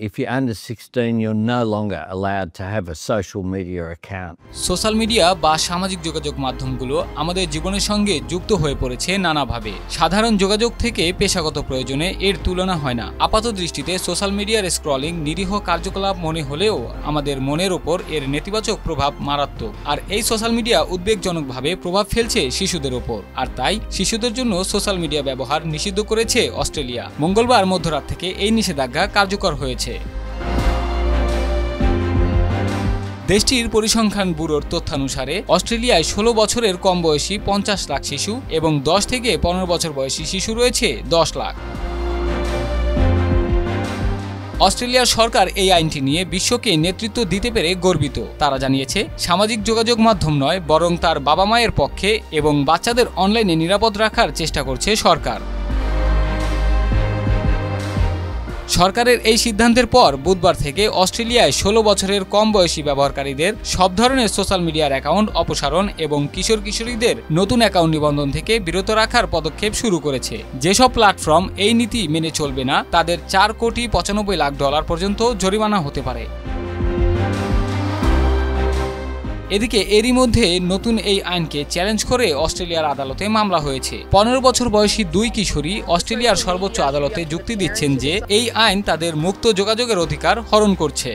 If you're under 16, you're no longer allowed to have a social media account. Social media বা সামাজিক যোগাযোগ মাধ্যমগুলো আমাদের জীবনের সঙ্গে যুক্ত হয়ে পড়েছে নানাভাবে। সাধারণ যোগাযোগ থেকে পেশাগত প্রয়োজনে এর তুলনা হয় না। আপাত দৃষ্টিতে সোশ্যাল মিডিয়ার স্ক্রলিং নিরীহ কার্যকলাপ মনে হলেও আমাদের মনের ওপর এর নেতিবাচক প্রভাব মারাত্মক। আর এই সোশ্যাল মিডিয়া উদ্বেগজনকভাবে প্রভাব ফেলছে শিশুদের ওপর। আর তাই শিশুদের জন্য সোশ্যাল মিডিয়া ব্যবহার নিষিদ্ধ করেছে অস্ট্রেলিয়া। মঙ্গলবার মধ্যরাত থেকে এই নিষেধাজ্ঞা কার্যকর হয়েছে। দেশটির পরিসংখ্যান ব্যুরোর তথ্যানুসারে অস্ট্রেলিয়ায় 16 বছরের কম বয়সী 50 লাখ শিশু এবং 10 থেকে 15 বছর বয়সী শিশু রয়েছে 10 লাখ। অস্ট্রেলিয়ার সরকার এই আইনটি নিয়ে বিশ্বকে নেতৃত্ব দিতে পেরে গর্বিত। তারা জানিয়েছে, সামাজিক যোগাযোগ মাধ্যম নয়, বরং তার বাবা মায়ের পক্ষে এবং বাচ্চাদের অনলাইনে নিরাপদ রাখার চেষ্টা করছে সরকার। সরকারের এই সিদ্ধান্তের পর বুধবার থেকে অস্ট্রেলিয়ায় 16 বছরের কম বয়সী ব্যবহারকারীদের সব ধরনের সোশ্যাল মিডিয়ার অ্যাকাউন্ট অপসারণ এবং কিশোর কিশোরীদের নতুন অ্যাকাউন্ট নিবন্ধন থেকে বিরত রাখার পদক্ষেপ শুরু করেছে। যেসব প্ল্যাটফর্ম এই নীতি মেনে চলবে না তাদের $4.95 কোটি পর্যন্ত জরিমানা হতে পারে। এদিকে এরই মধ্যে নতুন এই আইনকে চ্যালেঞ্জ করে অস্ট্রেলিয়ার আদালতে মামলা হয়েছে। 15 বছর বয়সী 2 কিশোরী অস্ট্রেলিয়ার সর্বোচ্চ আদালতে যুক্তি দিচ্ছেন যে এই আইন তাদের মুক্ত যোগাযোগের অধিকার হরণ করছে।